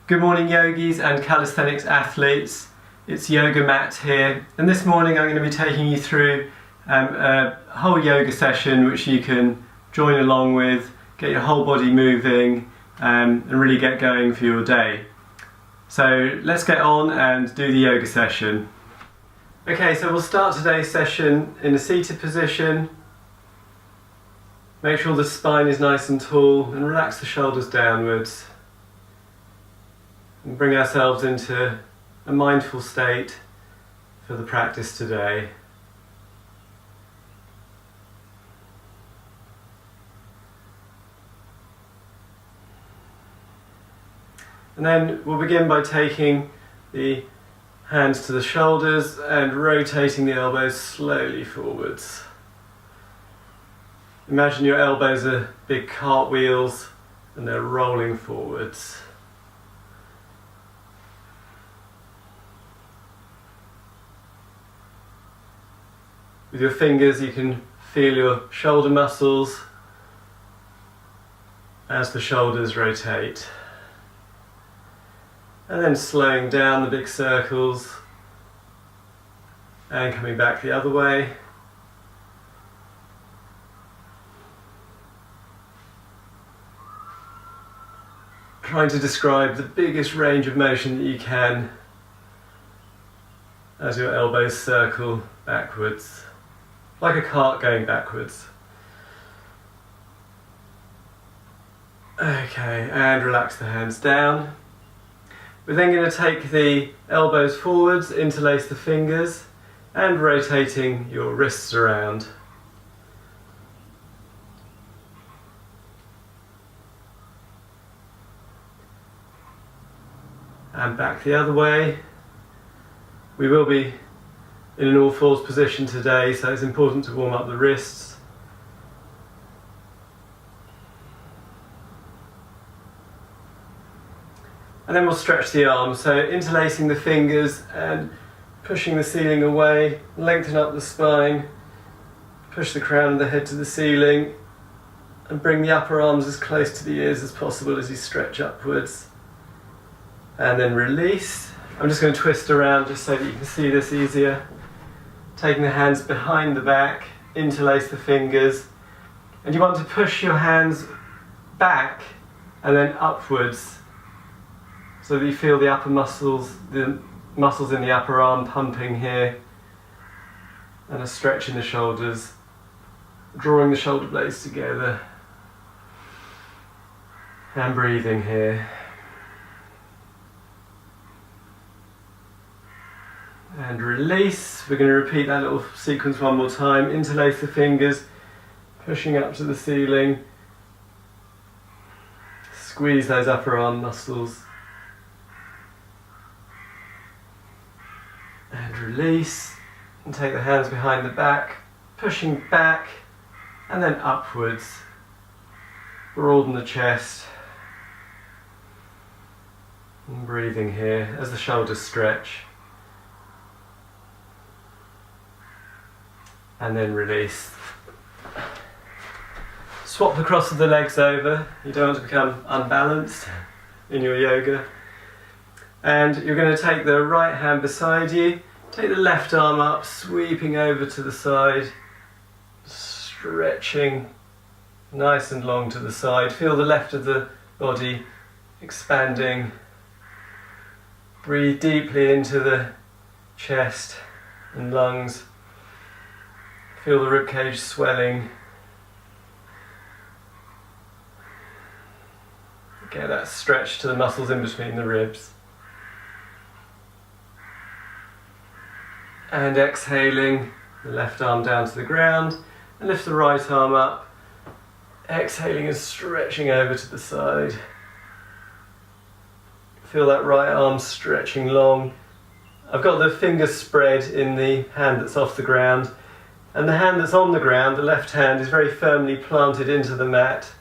Good morning yogis and calisthenics athletes. It's Yoga Matt here, and this morning I'm going to be taking you through a whole yoga session which you can join along with, get your whole body moving and really get going for your day. So let's get on and do the yoga session. Okay, so we'll start today's session in a seated position. Make sure the spine is nice and tall and relax the shoulders downwards. And bring ourselves into a mindful state for the practice today. And then we'll begin by taking the hands to the shoulders and rotating the elbows slowly forwards. Imagine your elbows are big cartwheels and they're rolling forwards. With your fingers you can feel your shoulder muscles as the shoulders rotate. And then slowing down the big circles and coming back the other way. Trying to describe the biggest range of motion that you can as your elbows circle backwards. Like a cart going backwards. Okay, and relax the hands down. We're then going to take the elbows forwards, interlace the fingers, and rotating your wrists around. And back the other way. We will be in an all fours position today, so it's important to warm up the wrists. And then we'll stretch the arms, so interlacing the fingers and pushing the ceiling away, lengthen up the spine, push the crown of the head to the ceiling, and bring the upper arms as close to the ears as possible as you stretch upwards. And then release. I'm just going to twist around just so that you can see this easier. Taking the hands behind the back, interlace the fingers, and you want to push your hands back and then upwards so that you feel the upper muscles, the muscles in the upper arm pumping here, and a stretch in the shoulders, drawing the shoulder blades together, and breathing here. And release. We're going to repeat that little sequence one more time. Interlace the fingers, pushing up to the ceiling. Squeeze those upper arm muscles. And release. And take the hands behind the back, pushing back and then upwards. Broaden the chest. And breathing here as the shoulders stretch. And then release. Swap the cross of the legs over. You don't want to become unbalanced in your yoga. And you're going to take the right hand beside you, take the left arm up, sweeping over to the side, stretching nice and long to the side. Feel the left of the body expanding. Breathe deeply into the chest and lungs. Feel the ribcage swelling. Get that stretch to the muscles in between the ribs. And exhaling, the left arm down to the ground, and lift the right arm up. Exhaling and stretching over to the side. Feel that right arm stretching long. I've got the fingers spread in the hand that's off the ground. And the hand that's on the ground, the left hand, is very firmly planted into the mat,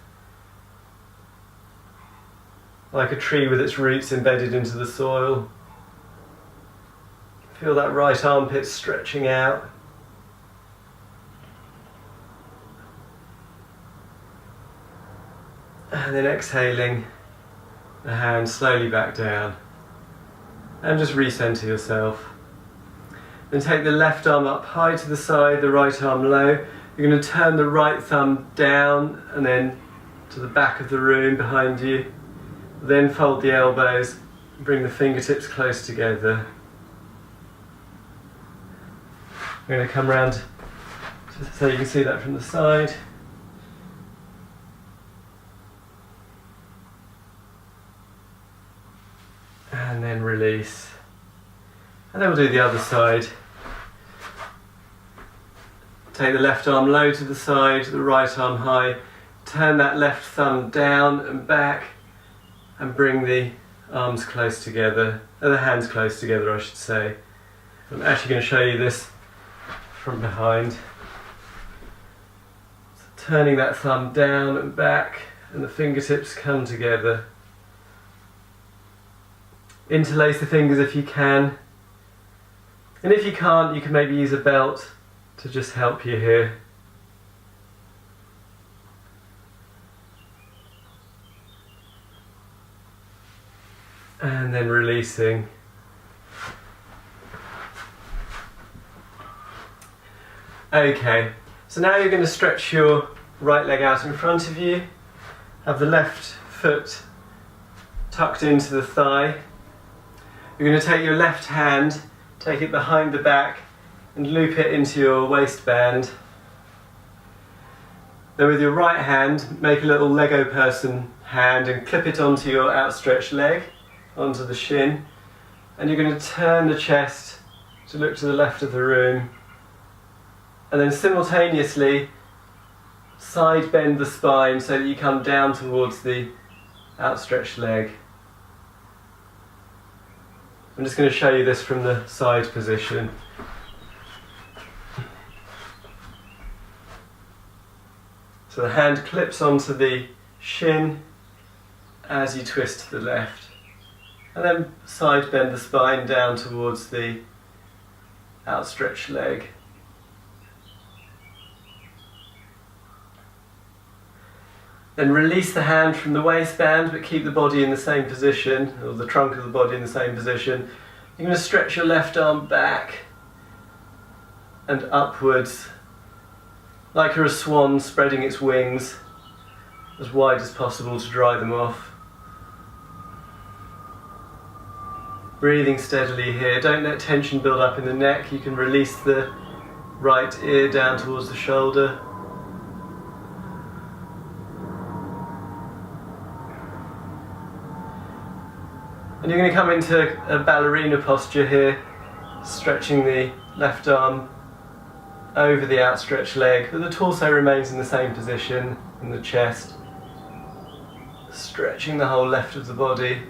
like a tree with its roots embedded into the soil. Feel that right armpit stretching out. And then exhaling, the hand slowly back down. And just recenter yourself. Then take the left arm up high to the side, the right arm low. You're going to turn the right thumb down and then to the back of the room behind you. Then fold the elbows, bring the fingertips close together. We're going to come round so you can see that from the side. And then release. And then we'll do the other side. Take the left arm low to the side, the right arm high. Turn that left thumb down and back and bring the arms close together, the hands close together I should say. I'm actually going to show you this from behind. So turning that thumb down and back and the fingertips come together. Interlace the fingers if you can. And if you can't, you can maybe use a belt to just help you here. And then releasing. Okay, so now you're going to stretch your right leg out in front of you. Have the left foot tucked into the thigh. You're going to take your left hand, take it behind the back and loop it into your waistband. Then with your right hand, make a little Lego person hand and clip it onto your outstretched leg, onto the shin. And you're going to turn the chest to look to the left of the room. And then simultaneously side bend the spine so that you come down towards the outstretched leg. I'm just going to show you this from the side position. So the hand clips onto the shin as you twist to the left. And then side bend the spine down towards the outstretched leg. Then release the hand from the waistband but keep the body in the same position, or the trunk of the body in the same position. You're going to stretch your left arm back and upwards like you're a swan spreading its wings as wide as possible to dry them off. Breathing steadily here, don't let tension build up in the neck. You can release the right ear down towards the shoulder. And you're going to come into a ballerina posture here, stretching the left arm over the outstretched leg, but the torso remains in the same position in the chest, stretching the whole left of the body.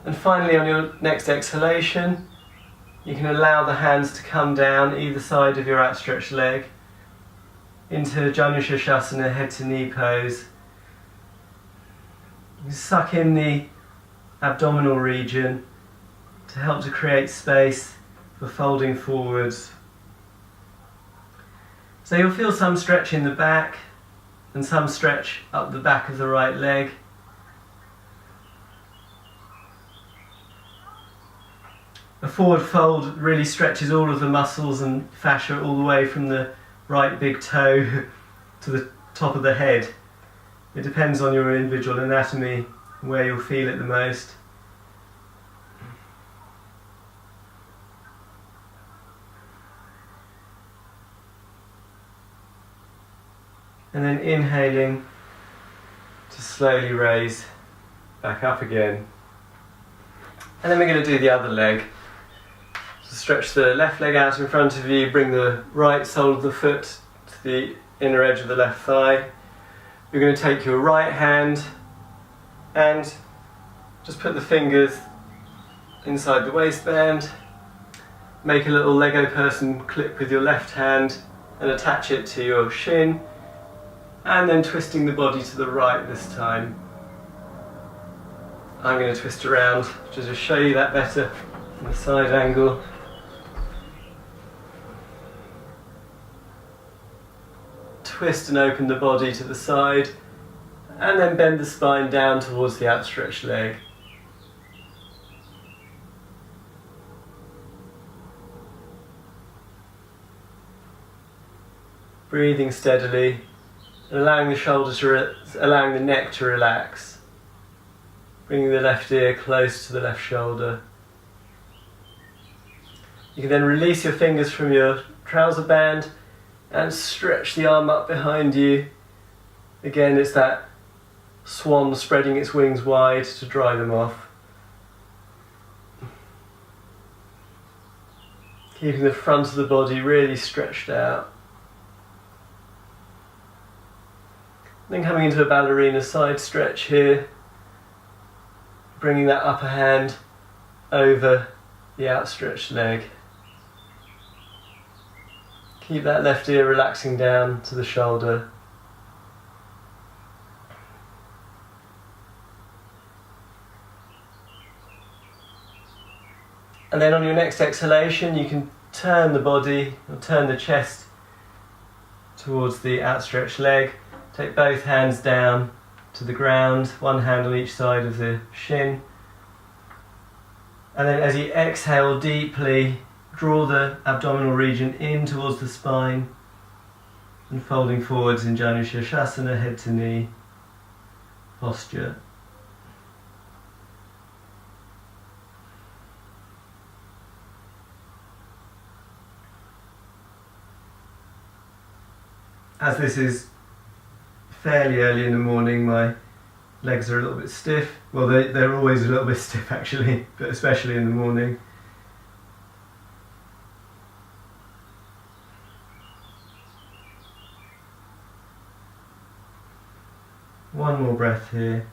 And finally, on your next exhalation, you can allow the hands to come down either side of your outstretched leg into Janushirshasana, head to knee pose. You suck in the abdominal region to help to create space for folding forwards. So you'll feel some stretch in the back and some stretch up the back of the right leg. A forward fold really stretches all of the muscles and fascia all the way from the right big toe to the top of the head. It depends on your individual anatomy where you'll feel it the most. And then inhaling to slowly raise back up again. And then we're going to do the other leg. So stretch the left leg out in front of you, bring the right sole of the foot to the inner edge of the left thigh. You're going to take your right hand and just put the fingers inside the waistband. Make a little Lego person clip with your left hand and attach it to your shin. And then twisting the body to the right this time. I'm going to twist around to just show you that better from the side angle. twist and open the body to the side, and then bend the spine down towards the outstretched leg. Breathing steadily and allowing the neck to relax. Bringing the left ear close to the left shoulder. You can then release your fingers from your trouser band and stretch the arm up behind you. Again, it's that swan spreading its wings wide to dry them off. Keeping the front of the body really stretched out. Then coming into a ballerina side stretch here. Bringing that upper hand over the outstretched leg. Keep that left ear relaxing down to the shoulder. And then on your next exhalation, you can turn the body, or turn the chest towards the outstretched leg. Take both hands down to the ground, one hand on each side of the shin. And then as you exhale deeply, draw the abdominal region in towards the spine and folding forwards in Janu Shirshasana, head to knee posture. As this is fairly early in the morning, my legs are a little bit stiff. Well, they're always a little bit stiff actually, but especially in the morning. One more breath here.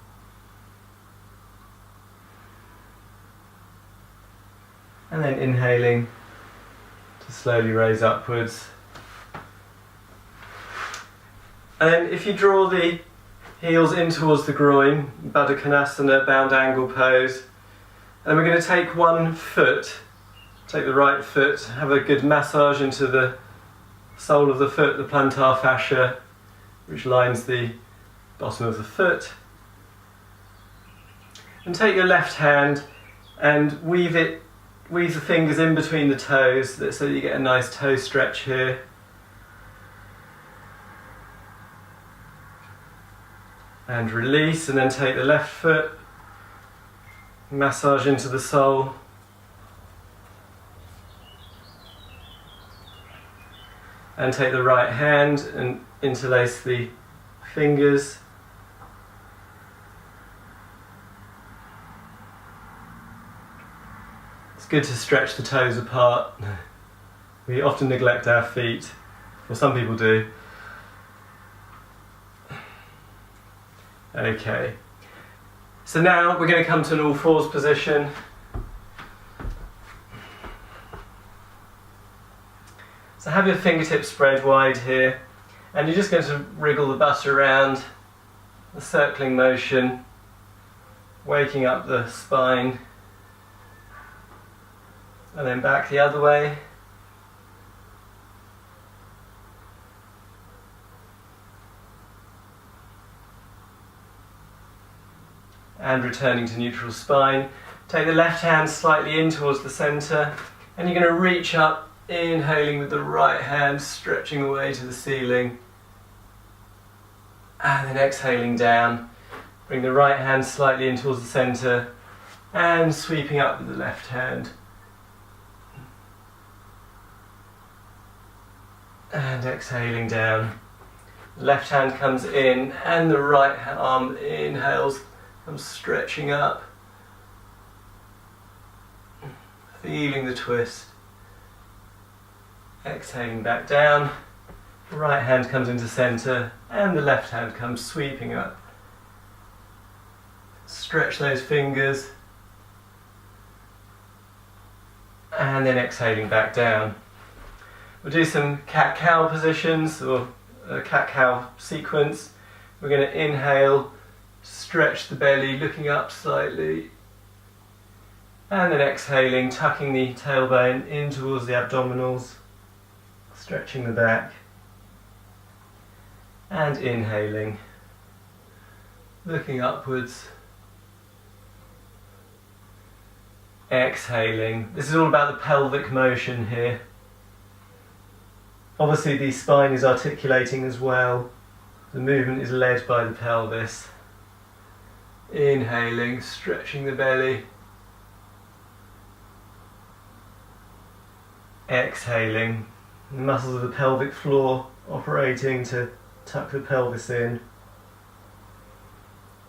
And then inhaling to slowly raise upwards. And then if you draw the heels in towards the groin, Baddha Konasana, bound angle pose. And we're going to take one foot, take the right foot, have a good massage into the sole of the foot, the plantar fascia, which lines the bottom of the foot. And take your left hand and weave the fingers in between the toes so that you get a nice toe stretch here. And release, and then take the left foot, massage into the sole. And take the right hand and interlace the fingers. It's good to stretch the toes apart. We often neglect our feet, or some people do. Okay, so now we're going to come to an all fours position. So have your fingertips spread wide here, and you're just going to wriggle the butt around, the circling motion, waking up the spine, and then back the other way. And returning to neutral spine. Take the left hand slightly in towards the centre, and you're going to reach up, inhaling with the right hand, stretching away to the ceiling. And then exhaling down. Bring the right hand slightly in towards the centre, and sweeping up with the left hand. And exhaling down. The left hand comes in, and the right arm inhales. I'm stretching up, feeling the twist. Exhaling back down, the right hand comes into centre and the left hand comes sweeping up. Stretch those fingers and then exhaling back down. We'll do some CatCow positions or a CatCow sequence. We're going to inhale, stretch the belly, looking up slightly, and then exhaling, tucking the tailbone in towards the abdominals, stretching the back. and inhaling, looking upwards, exhaling. This is all about the pelvic motion here. Obviously the spine is articulating as well. The movement is led by the pelvis. Inhaling, stretching the belly. Exhaling, the muscles of the pelvic floor operating to tuck the pelvis in.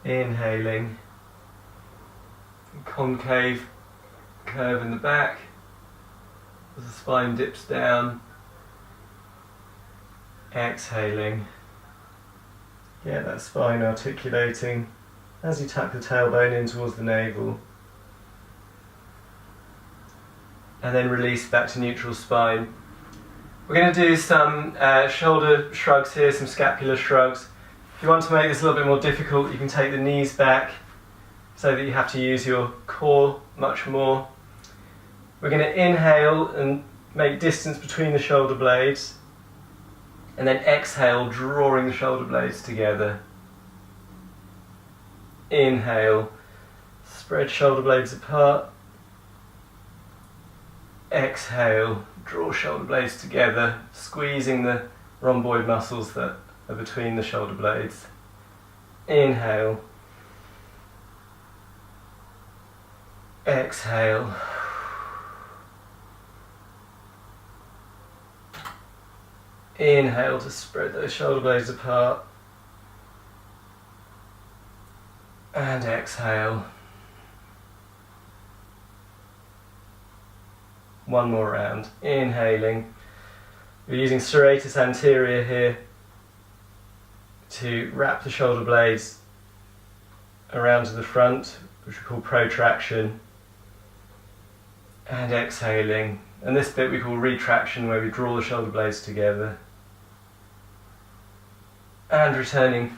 Inhaling, concave curve in the back as the spine dips down. Exhaling, get that spine articulating as you tuck the tailbone in towards the navel. And then release back to neutral spine. We're going to do some shoulder shrugs here, some scapular shrugs. If you want to make this a little bit more difficult, you can take the knees back so that you have to use your core much more. We're going to inhale and make distance between the shoulder blades, and then exhale, drawing the shoulder blades together. Inhale, spread shoulder blades apart. Exhale, draw shoulder blades together, squeezing the rhomboid muscles that are between the shoulder blades. Inhale. Exhale. Inhale to spread those shoulder blades apart. And exhale. One more round. Inhaling. We're using serratus anterior here to wrap the shoulder blades around to the front, which we call protraction. And exhaling. And this bit we call retraction, where we draw the shoulder blades together. And returning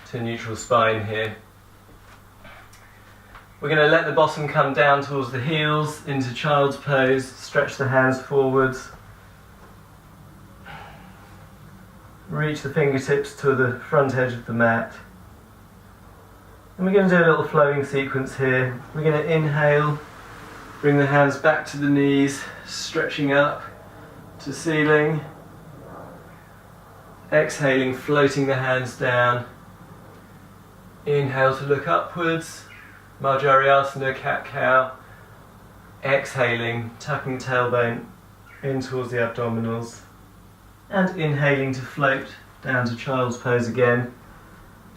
to neutral spine here. We're going to let the bottom come down towards the heels into child's pose, stretch the hands forwards, reach the fingertips to the front edge of the mat. And we're going to do a little flowing sequence here. We're going to inhale, bring the hands back to the knees, stretching up to ceiling. Exhaling, floating the hands down. Inhale to look upwards. Marjariasana, CatCow. Exhaling, tucking the tailbone in towards the abdominals. And inhaling to float down to child's pose again.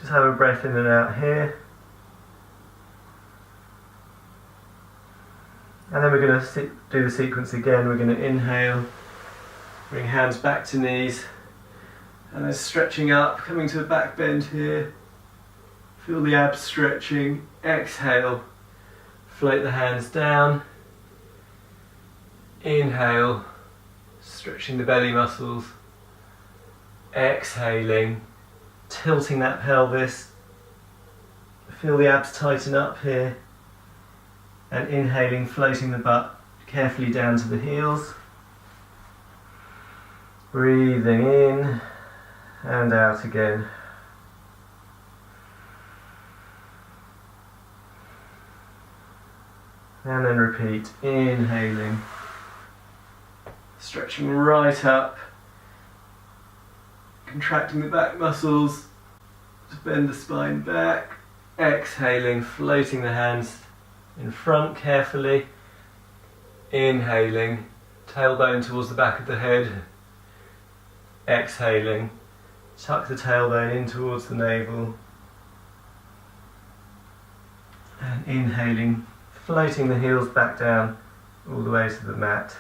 Just have a breath in and out here. And then we're going to do the sequence again. We're going to inhale, bring hands back to knees, and then stretching up, coming to a back bend here. Feel the abs stretching. Exhale, float the hands down. Inhale, stretching the belly muscles. Exhaling, tilting that pelvis. Feel the abs tighten up here. And inhaling, floating the butt carefully down to the heels. Breathing in and out again. And then repeat, inhaling, stretching right up, contracting the back muscles to bend the spine back. Exhaling, floating the hands in front carefully. Inhaling, tailbone towards the back of the head. Exhaling, tuck the tailbone in towards the navel. And inhaling, floating the heels back down all the way to the mat.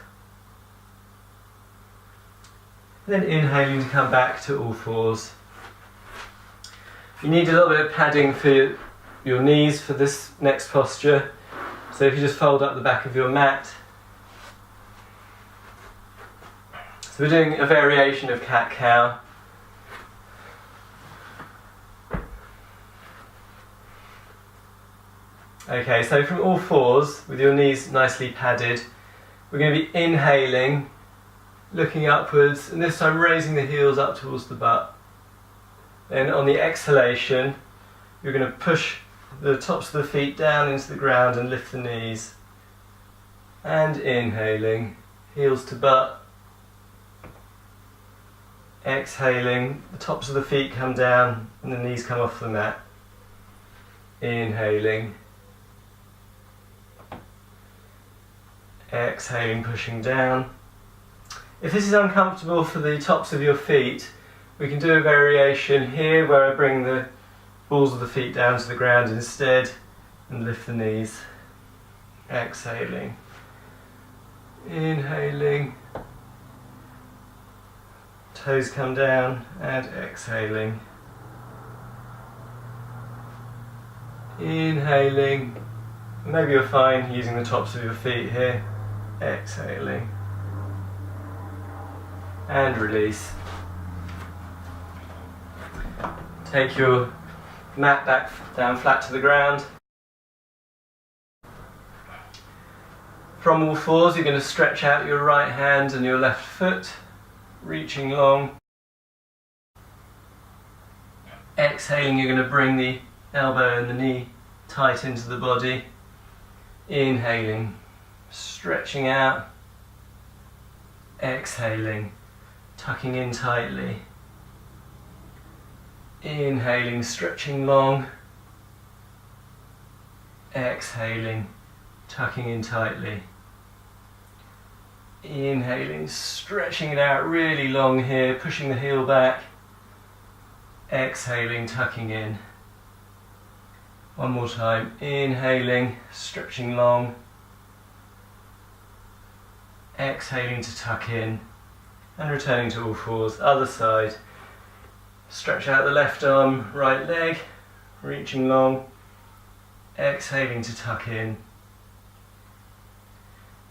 Then inhaling to come back to all fours. You need a little bit of padding for your knees for this next posture. So if you just fold up the back of your mat. So we're doing a variation of CatCow. Okay, so from all fours, with your knees nicely padded, we're going to be inhaling, looking upwards, and this time raising the heels up towards the butt. Then on the exhalation, you're going to push the tops of the feet down into the ground and lift the knees. And inhaling, heels to butt. Exhaling, the tops of the feet come down and the knees come off the mat. Inhaling. Exhaling, pushing down. If this is uncomfortable for the tops of your feet, we can do a variation here where I bring the balls of the feet down to the ground instead and lift the knees. Exhaling. Inhaling. Toes come down and exhaling. Inhaling. Maybe you're fine using the tops of your feet here. Exhaling. And release. Take your mat back down flat to the ground. From all fours, you're going to stretch out your right hand and your left foot, reaching long. Exhaling, you're going to bring the elbow and the knee tight into the body. Inhaling, stretching out. Exhaling, tucking in tightly. Inhaling, stretching long. Exhaling, tucking in tightly. Inhaling, stretching it out really long here, pushing the heel back. Exhaling, tucking in. One more time. Inhaling, stretching long. Exhaling to tuck in. And returning to all fours. Other side. Stretch out the left arm, right leg, reaching long. Exhaling to tuck in.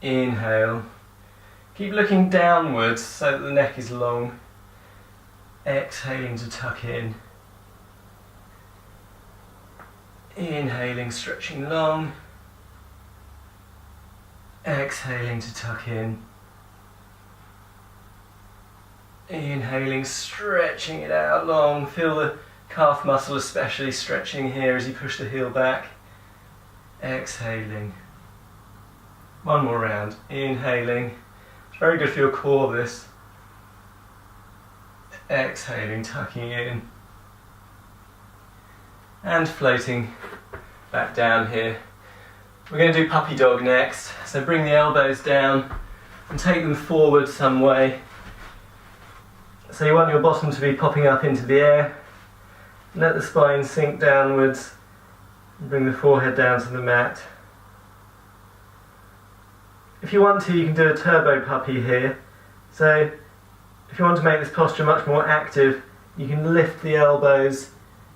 Inhale. Keep looking downwards so that the neck is long. Exhaling to tuck in. Inhaling, stretching long. Exhaling to tuck in. Inhaling, stretching it out long. Feel the calf muscle especially stretching here as you push the heel back. Exhaling. One more round. Inhaling. It's very good for your core, this. Exhaling, tucking in. And floating back down here. We're going to do puppy dog next. So bring the elbows down and take them forward some way. So you want your bottom to be popping up into the air. Let the spine sink downwards and bring the forehead down to the mat. If you want to, you can do a turbo puppy here. So if you want to make this posture much more active, you can lift the elbows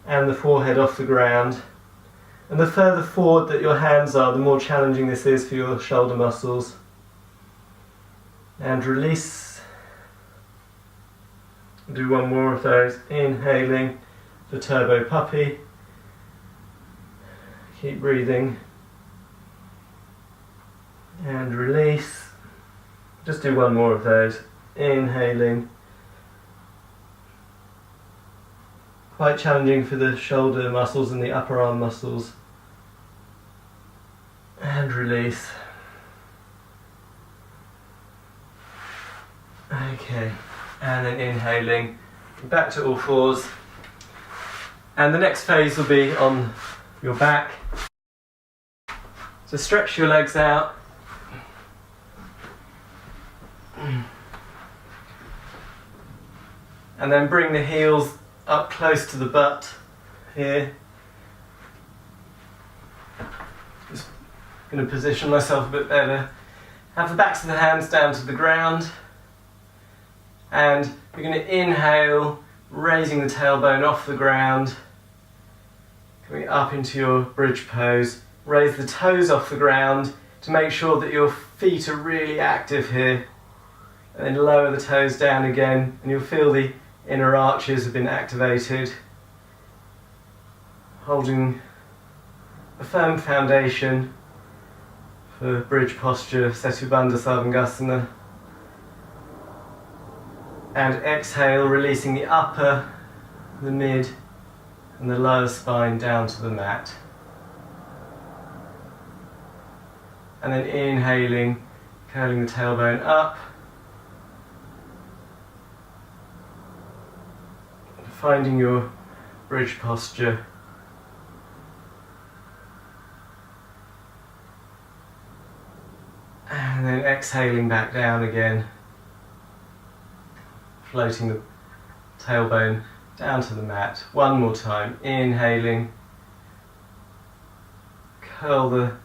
and the forehead off the ground. And the further forward that your hands are, the more challenging this is for your shoulder muscles. And release. Do one more of those. Inhaling the turbo puppy. Keep breathing. And release. Just do one more of those. Inhaling. Quite challenging for the shoulder muscles and the upper arm muscles. And release. Okay. And then inhaling, back to all fours. And the next phase will be on your back. So stretch your legs out. And then bring the heels up close to the butt here. Just going to position myself a bit better. Have the backs of the hands down to the ground. And we're going to inhale, raising the tailbone off the ground, coming up into your bridge pose. Raise the toes off the ground to make sure that your feet are really active here. And then lower the toes down again, and you'll feel the inner arches have been activated. Holding a firm foundation for bridge posture, Setu Bandha Sarvangasana. And exhale, releasing the upper the mid and the lower spine down to the mat. And then inhaling, curling the tailbone up, finding your bridge posture. And then exhaling back down again, floating the tailbone down to the mat. One more time, inhaling, curl the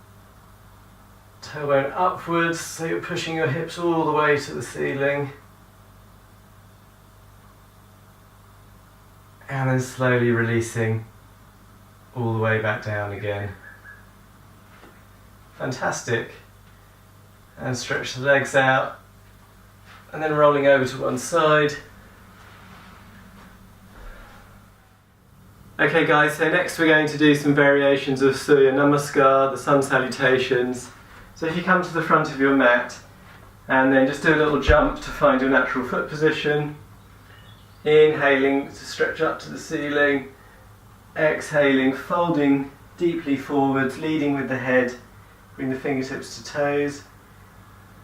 tailbone upwards so you're pushing your hips all the way to the ceiling. And then slowly releasing all the way back down again. Fantastic. And stretch the legs out. And then rolling over to one side. Okay guys, so next we're going to do some variations of Surya Namaskar, the sun salutations. So if you come to the front of your mat and then just do a little jump to find your natural foot position. Inhaling to stretch up to the ceiling. Exhaling, folding deeply forwards, leading with the head. Bring the fingertips to toes.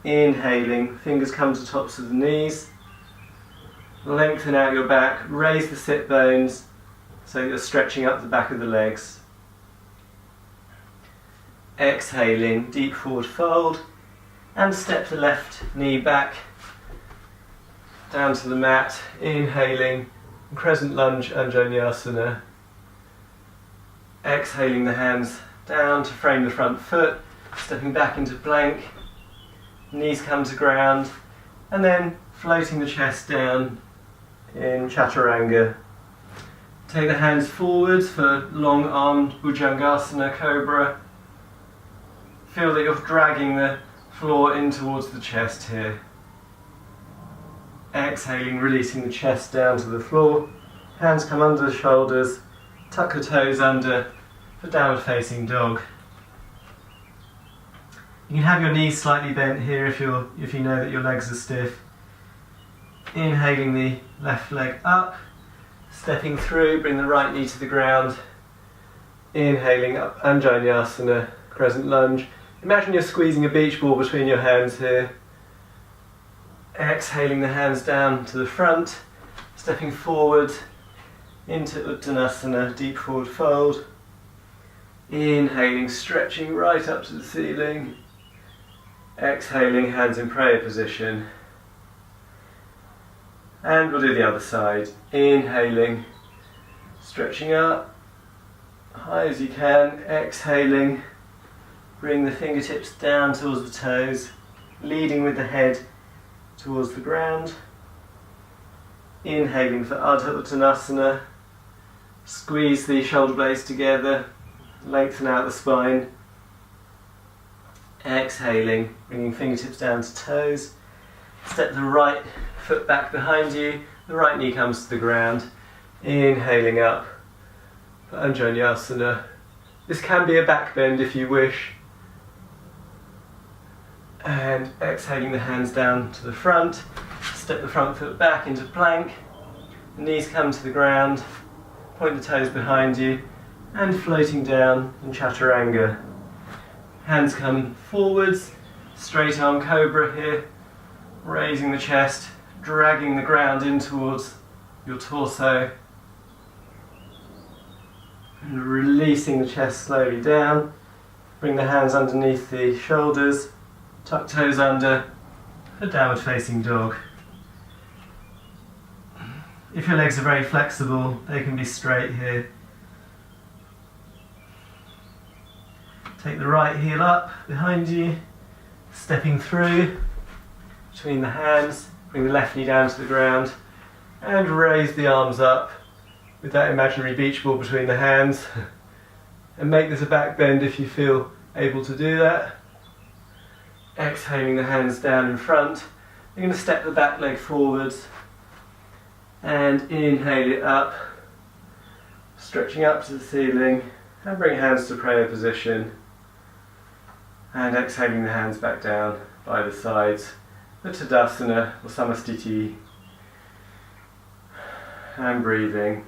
Inhaling, fingers come to tops of the knees. Lengthen out your back, raise the sit bones so you're stretching up the back of the legs. Exhaling, deep forward fold, and step the left knee back down to the mat. Inhaling, crescent lunge Anjaneyasana. Exhaling the hands down to frame the front foot, stepping back into plank. Knees come to ground, and then floating the chest down in Chaturanga. Take the hands forwards for long-armed Bhujangasana Cobra. Feel that you're dragging the floor in towards the chest here. Exhaling, releasing the chest down to the floor. Hands come under the shoulders. Tuck the toes under for downward facing dog. You can have your knees slightly bent here if you know that your legs are stiff. Inhaling the left leg up, stepping through, bring the right knee to the ground. Inhaling up, Anjaneyasana, crescent lunge. Imagine you're squeezing a beach ball between your hands here. Exhaling the hands down to the front, stepping forward into Uttanasana, deep forward fold. Inhaling, stretching right up to the ceiling. Exhaling, hands in prayer position. And we'll do the other side. Inhaling, stretching up, high as you can. Exhaling, bring the fingertips down towards the toes, leading with the head towards the ground. Inhaling for Ardha Uttanasana. Squeeze the shoulder blades together, lengthen out the spine. Exhaling, bringing fingertips down to toes. Step the right foot back behind you, the right knee comes to the ground. Inhaling up for Anjaneyasana. This can be a back bend if you wish. And exhaling the hands down to the front. Step the front foot back into plank. The knees come to the ground. Point the toes behind you. And floating down in Chaturanga. Hands come forwards. Straight arm cobra here. Raising the chest. Dragging the ground in towards your torso. And releasing the chest slowly down. Bring the hands underneath the shoulders. Tuck toes under for downward facing dog. If your legs are very flexible, they can be straight here. Take the right heel up behind you, stepping through between the hands, bring the left knee down to the ground, and raise the arms up with that imaginary beach ball between the hands. And make this a back bend if you feel able to do that. Exhaling the hands down in front. You're going to step the back leg forwards and inhale it up, stretching up to the ceiling, and bring hands to prayer position. And exhaling the hands back down by the sides, the Tadasana or Samastiti. And breathing.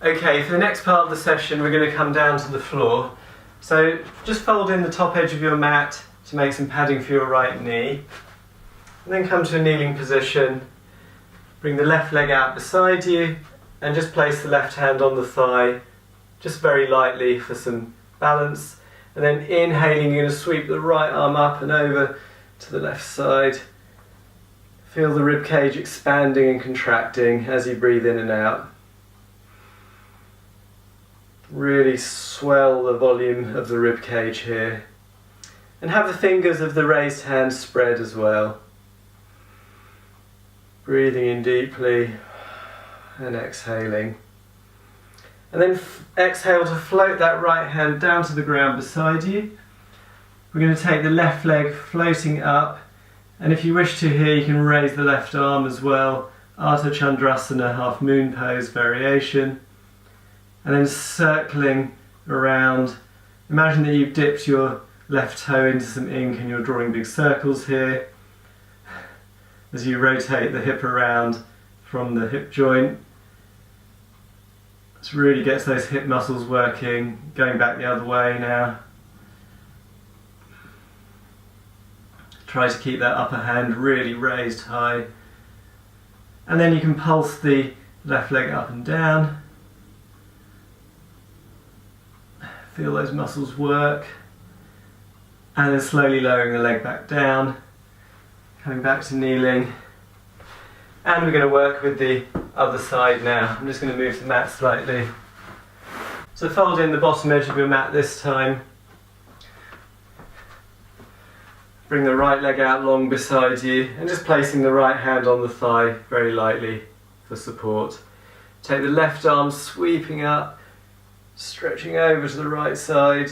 Okay, for the next part of the session we're going to come down to the floor. So just fold in the top edge of your mat to make some padding for your right knee. And then come to a kneeling position. Bring the left leg out beside you and just place the left hand on the thigh, just very lightly for some balance. And then inhaling, you're going to sweep the right arm up and over to the left side. Feel the rib cage expanding and contracting as you breathe in and out. Really swell the volume of the rib cage here. And have the fingers of the raised hand spread as well. Breathing in deeply and exhaling. And then exhale to float that right hand down to the ground beside you. We're going to take the left leg floating up, and if you wish to here you can raise the left arm as well. Ardha Chandrasana, half moon pose variation. And then circling around. Imagine that you've dipped your left toe into some ink and you're drawing big circles here as you rotate the hip around from the hip joint. This really gets those hip muscles working. Going back the other way now. Try to keep that upper hand really raised high. And then you can pulse the left leg up and down. Feel those muscles work. And then slowly lowering the leg back down. Coming back to kneeling. And we're going to work with the other side now. I'm just going to move the mat slightly. So fold in the bottom edge of your mat this time. Bring the right leg out long beside you and just placing the right hand on the thigh very lightly for support. Take the left arm sweeping up, stretching over to the right side.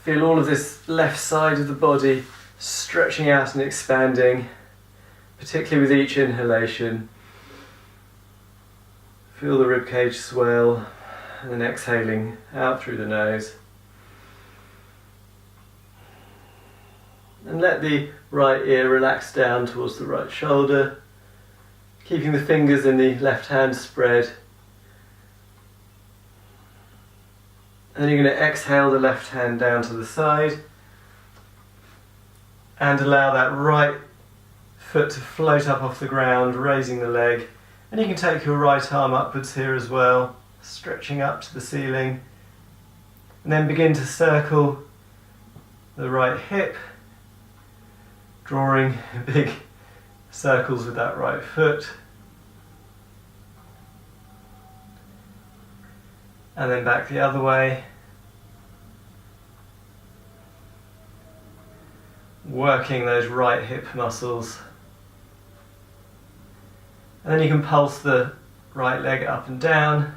Feel all of this left side of the body stretching out and expanding, particularly with each inhalation. Feel the ribcage swell and then exhaling out through the nose. And let the right ear relax down towards the right shoulder, keeping the fingers in the left hand spread. And then you're going to exhale the left hand down to the side and allow that right foot to float up off the ground, raising the leg. And you can take your right arm upwards here as well, stretching up to the ceiling. And then begin to circle the right hip, drawing big circles with that right foot. And then back the other way. Working those right hip muscles. And then you can pulse the right leg up and down.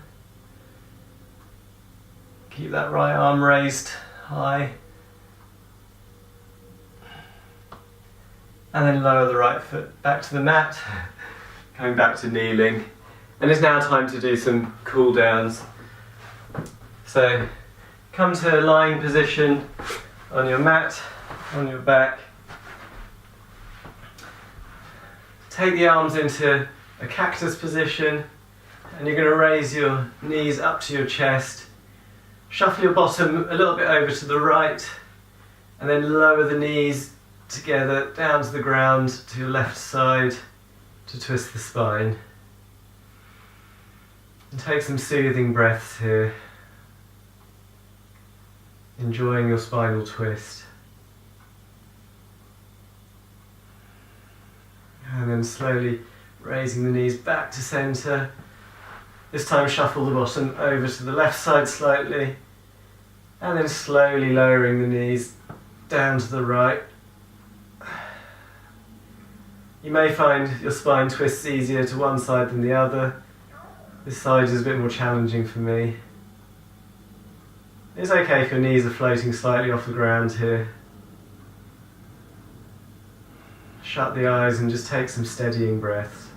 Keep that right arm raised high. And then lower the right foot back to the mat, coming back to kneeling. And it's now time to do some cool downs. So come to a lying position on your mat, on your back. Take the arms into a cactus position and you're going to raise your knees up to your chest. Shuffle your bottom a little bit over to the right and then lower the knees together down to the ground to your left side to twist the spine. And take some soothing breaths here, enjoying your spinal twist. And then slowly raising the knees back to centre. This time shuffle the bottom over to the left side slightly and then slowly lowering the knees down to the right. You may find your spine twists easier to one side than the other. This side is a bit more challenging for me. It's okay if your knees are floating slightly off the ground here. Shut the eyes and just take some steadying breaths.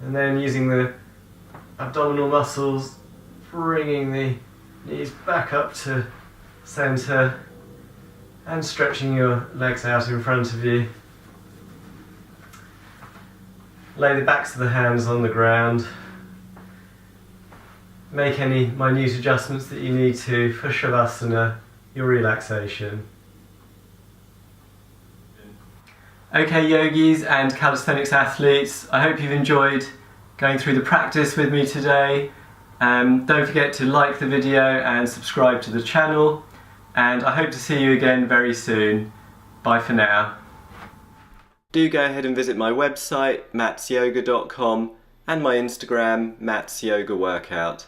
And then using the abdominal muscles, bringing the knees back up to centre and stretching your legs out in front of you. Lay the backs of the hands on the ground. Make any minute adjustments that you need to for Shavasana, your relaxation. Okay yogis and calisthenics athletes, I hope you've enjoyed going through the practice with me today. Don't forget to like the video and subscribe to the channel, and I hope to see you again very soon. Bye for now. Do go ahead and visit my website mattsyoga.com and my Instagram, Matts Yoga Workout.